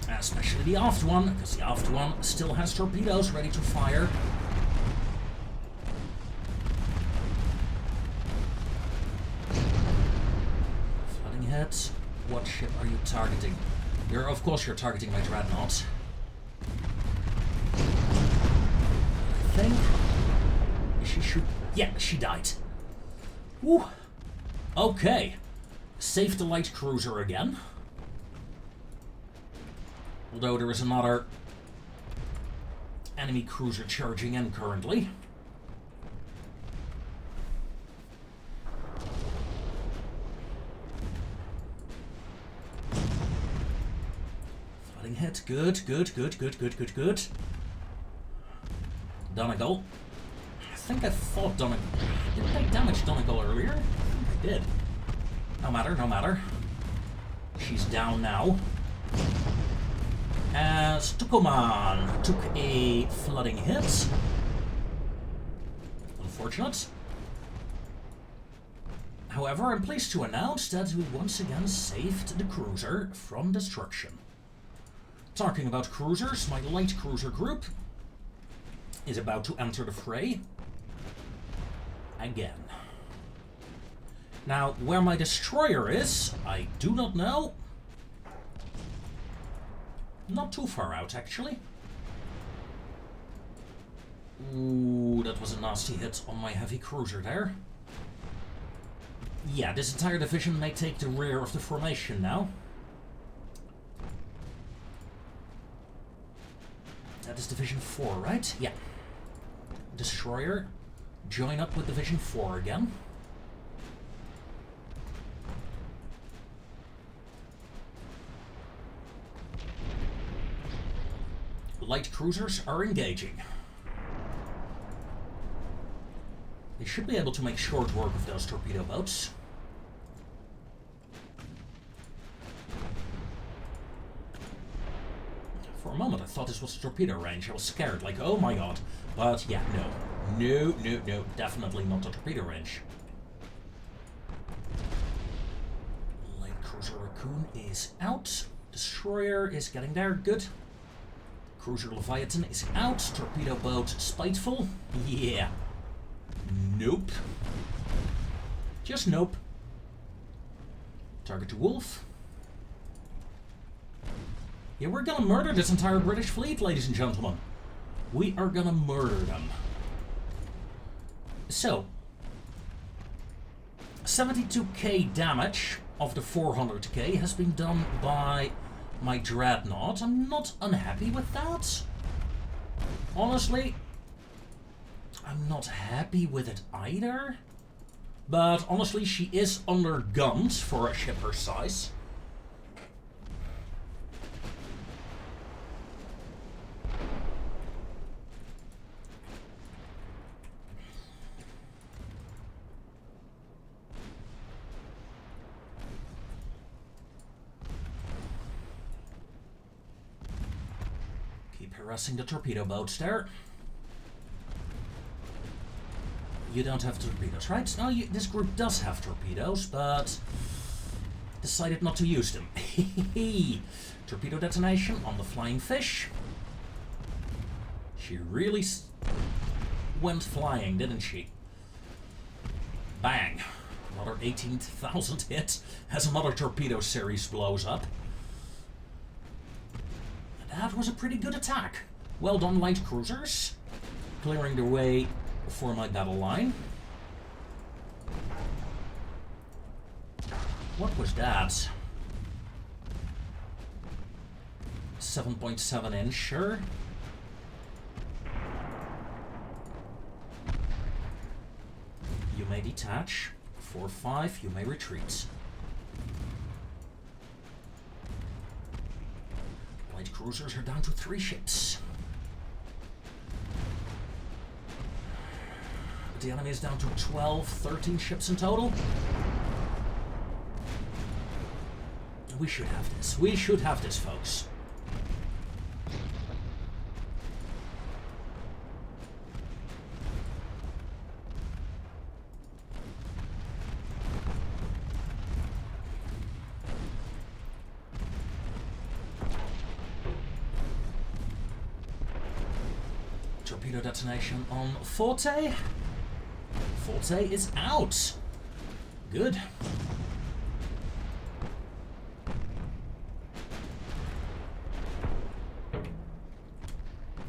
Especially the aft one, because the aft one still has torpedoes ready to fire. Flooding heads. What ship are you targeting? Of course you're targeting my dreadnought. I think she should. Yeah, she died. Woo. Okay, save the light cruiser again. Although there is another enemy cruiser charging in currently. Flooding hit, good, good, good, good, good, good, good. Donegal. I think I fought Donegal. Didn't I damage Donegal earlier? I did. No matter, no matter. She's down now. As Tukuman took a flooding hit. Unfortunate. However, I'm pleased to announce that we once again saved the cruiser from destruction. Talking about cruisers, my light cruiser group is about to enter the fray again. Now, where my destroyer is, I do not know. Not too far out, actually. Ooh, that was a nasty hit on my heavy cruiser there. Yeah, this entire division may take the rear of the formation now. That is Division 4, right? Yeah. Destroyer, join up with Division 4 again. Light cruisers are engaging. They should be able to make short work of those torpedo boats. For a moment I thought this was torpedo range. I was scared, like, oh my god. But yeah, no. No, no, no. Definitely not the torpedo range. Light cruiser Raccoon is out. Destroyer is getting there. Good. Cruiser Leviathan is out. Torpedo boat Spiteful. Yeah. Nope. Just nope. Target to Wolf. Yeah, we're gonna murder this entire British fleet, ladies and gentlemen. We are gonna murder them. So, 72k damage of the 400k has been done by my dreadnought. I'm not unhappy with that. Honestly, I'm not happy with it either. But honestly, she is undergunned for a ship her size. Harassing the torpedo boats there. You don't have torpedoes, right? No, this group does have torpedoes, but decided not to use them. Torpedo detonation on the flying fish. She really went flying, didn't she? Bang! Another 18,000 hit as another torpedo series blows up. That was a pretty good attack. Well done, light cruisers. Clearing the way for my battle line. What was that? 7.7 inch, sure. You may detach. 4-5, you may retreat. Light cruisers are down to 3 ships. But the enemy is down to 12, 13 ships in total. We should have this. We should have this, folks. Torpedo detonation on Forte. Forte is out. Good.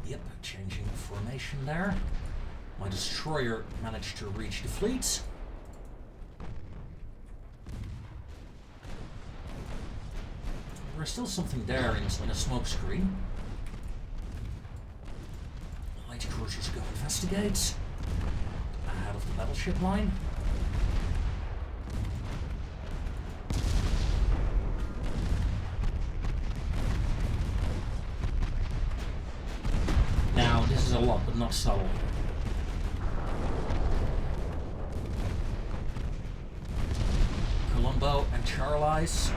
Yep, changing formation there. My destroyer managed to reach the fleet. There's still something there in a smoke screen. Light cruisers go investigate. Ahead of the battleship line. Now, this is a lot, but not subtle. Colombo and Charlize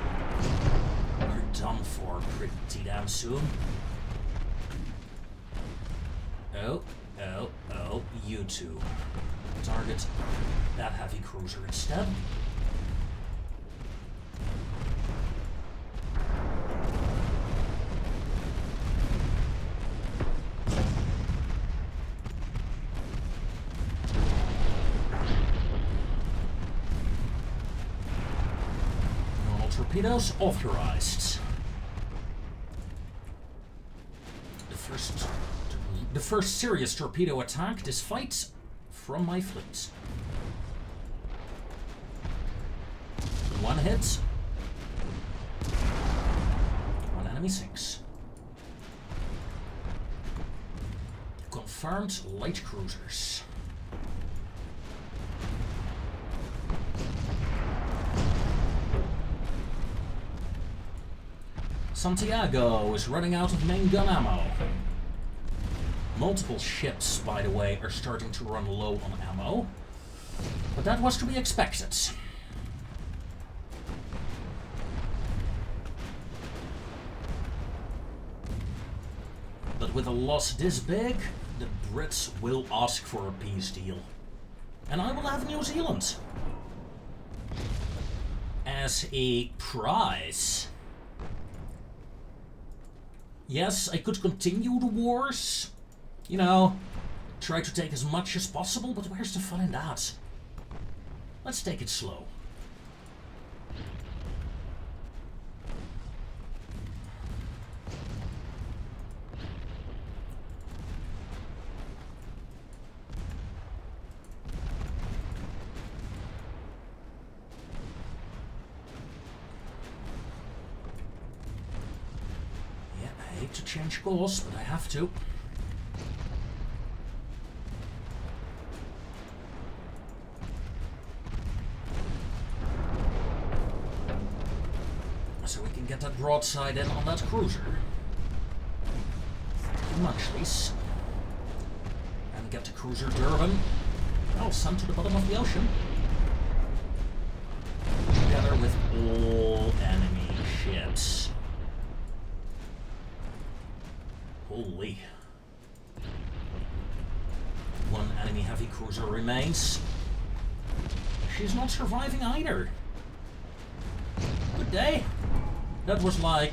are done for pretty damn soon. Oh, you two. Target that heavy cruiser instead. Normal torpedoes authorized. The first serious torpedo attack this fight from my fleet. One hit. One enemy sinks. Confirmed light cruisers. Santiago is running out of main gun ammo. Multiple ships, by the way, are starting to run low on ammo. But that was to be expected. But with a loss this big, the Brits will ask for a peace deal. And I will have New Zealand as a prize. Yes, I could continue the wars. You know, try to take as much as possible, but where's the fun in that? Let's take it slow. hate to change course, but I have to. So we can get that broadside in on that cruiser. Munchlies. And get the cruiser Durban. Well, sent to the bottom of the ocean. Together with all enemy ships. Holy. One enemy heavy cruiser remains. She's not surviving either. Good day. That was like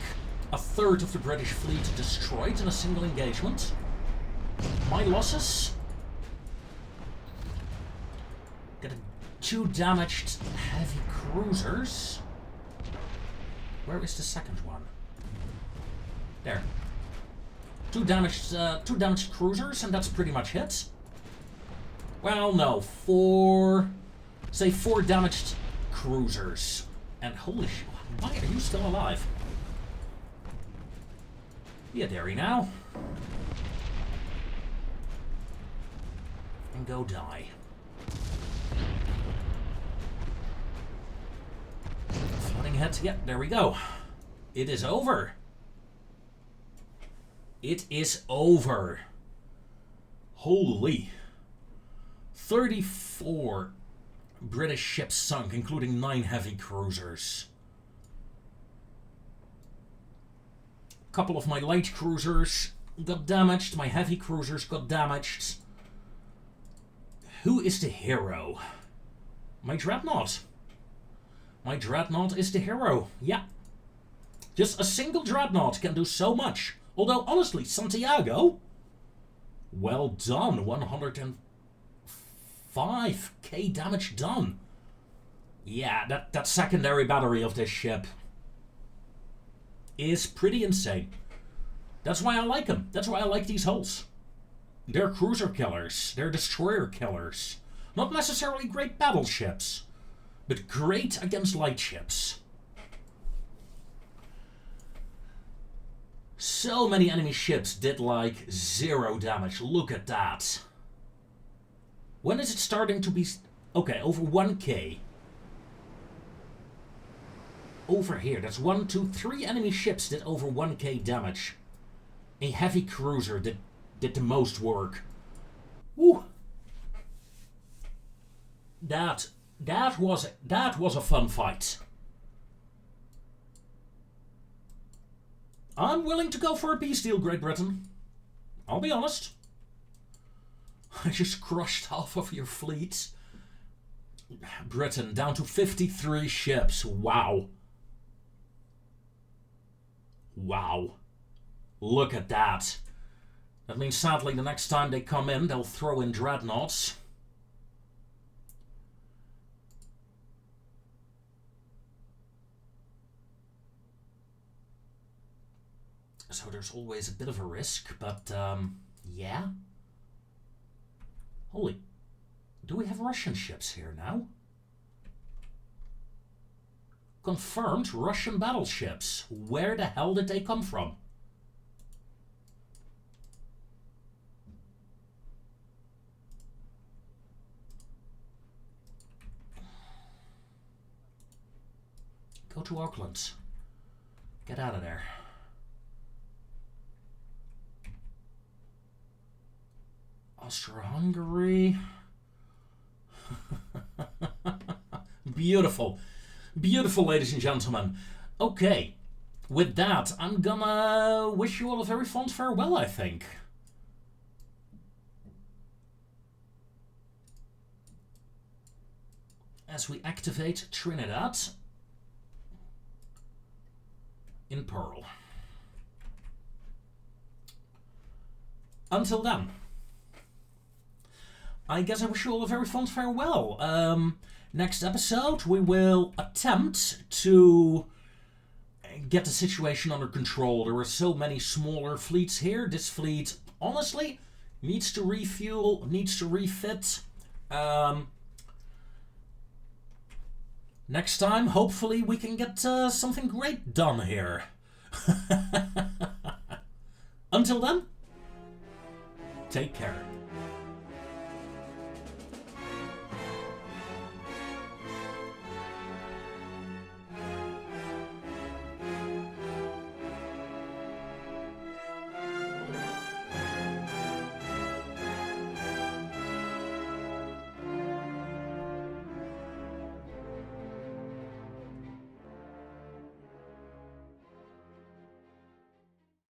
a third of the British fleet destroyed in a single engagement. My losses? Got 2 damaged heavy cruisers. Where is the second one? There. 2 damaged cruisers, and that's pretty much it. Well, no, 4 damaged cruisers. And holy shit, why are you still alive? Be a dairy now. And go die. Flooding heads, yep, there we go. It is over. It is over. Holy. 34 British ships sunk, including 9 heavy cruisers. A couple of my light cruisers got damaged. My heavy cruisers got damaged. Who is the hero? My dreadnought. My dreadnought is the hero. Yeah. Just a single dreadnought can do so much. Although, honestly, Santiago, well done. 105k damage done. Yeah, that secondary battery of this ship is pretty insane. That's why I like them. That's why I like these hulls. They're cruiser killers. They're destroyer killers. Not necessarily great battleships, but great against light ships. So many enemy ships did like 0 damage. Look at that. When is it starting to be... Okay, over 1k. Over here, that's 1, 2, 3 enemy ships did over 1k damage. A heavy cruiser did the most work. Woo! That was a fun fight. I'm willing to go for a peace deal, Great Britain. I'll be honest. I just crushed half of your fleet. Britain down to 53 ships. Wow. Wow. Look at that. That means sadly the next time they come in, they'll throw in dreadnoughts. So there's always a bit of a risk, but yeah. Holy, do we have Russian ships here now? Confirmed Russian battleships. Where the hell did they come from? Go to Auckland. Get out of there. Austria-Hungary. Beautiful. Beautiful, ladies and gentlemen. Okay, with that, I'm gonna wish you all a very fond farewell, I think. As we activate Trinidad in Pearl. Until then, I guess I wish you all a very fond farewell. Next episode, we will attempt to get the situation under control. There are so many smaller fleets here. This fleet, honestly, needs to refuel, needs to refit. Next time, hopefully, we can get something great done here. until then, take care.